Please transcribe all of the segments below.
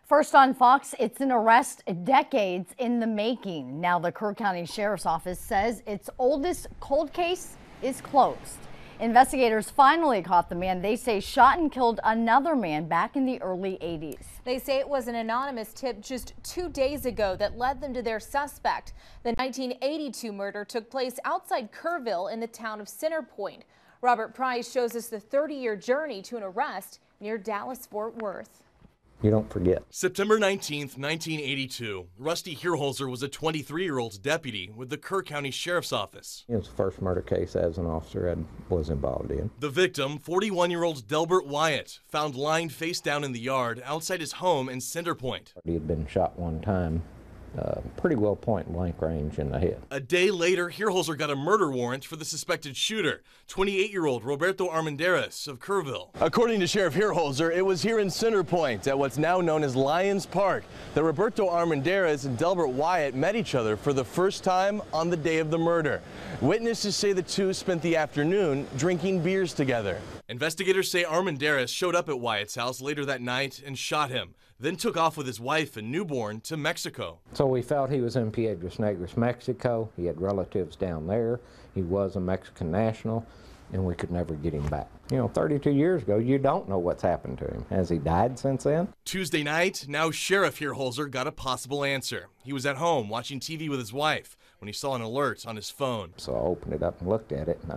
First on Fox, it's an arrest decades in the making. Now the Kerr County Sheriff's Office says its oldest cold case is closed. Investigators finally caught the man they say shot and killed another man back in the early 80s. They say it was an anonymous tip just 2 days ago that led them to their suspect. The 1982 murder took place outside Kerrville in the town of Centerpoint. Robert Price shows us the 30-year journey to an arrest near Dallas-Fort Worth. You don't forget. September 19th, 1982. Rusty Hierholzer was a 23-year-old deputy with the Kerr County Sheriff's Office. It was the first murder case as an officer I was involved in. The victim, 41-year-old Delbert Wyatt, found lying face down in the yard outside his home in Centerpoint. He had been shot one time, pretty well point blank range in the head. A day later, Hierholzer got a murder warrant for the suspected shooter, 28-year-old Roberto Armendariz of Kerrville. According to Sheriff Hierholzer, it was here in Centerpoint at what's now known as Lions Park that Roberto Armendariz and Delbert Wyatt met each other for the first time on the day of the murder. Witnesses say the two spent the afternoon drinking beers together. Investigators say Armendariz showed up at Wyatt's house later that night and shot him, then took off with his wife and newborn to Mexico. So we felt he was in Piedras Negras, Mexico. He had relatives down there. He was a Mexican national, and we could never get him back. You know, 32 years ago, you don't know what's happened to him. Has he died since then? Tuesday night, now Sheriff Hierholzer got a possible answer. He was at home watching TV with his wife when he saw an alert on his phone. So I opened it up and looked at it, and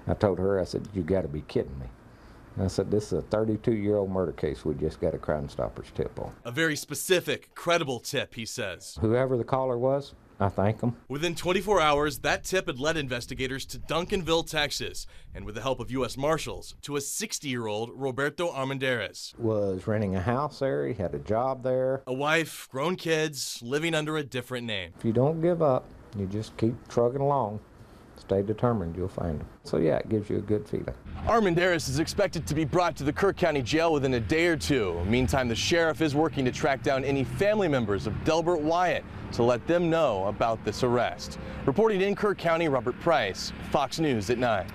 I told her, I said, you got to be kidding me. And I said, this is a 32-year-old murder case we just got a Crime Stoppers tip on. A very specific, credible tip, he says. Whoever the caller was, I thank them. Within 24 hours, that tip had led investigators to Duncanville, Texas, and with the help of U.S. Marshals, to a 60-year-old Roberto Armendariz. Was renting a house there, he had a job there. A wife, grown kids, living under a different name. If you don't give up, you just keep trugging along. Stay determined, you'll find them. So yeah, it gives you a good feeling. Armendariz is expected to be brought to the Kerr County Jail within a day or two. Meantime, the sheriff is working to track down any family members of Delbert Wyatt to let them know about this arrest. Reporting in Kerr County, Robert Price, Fox News at 9.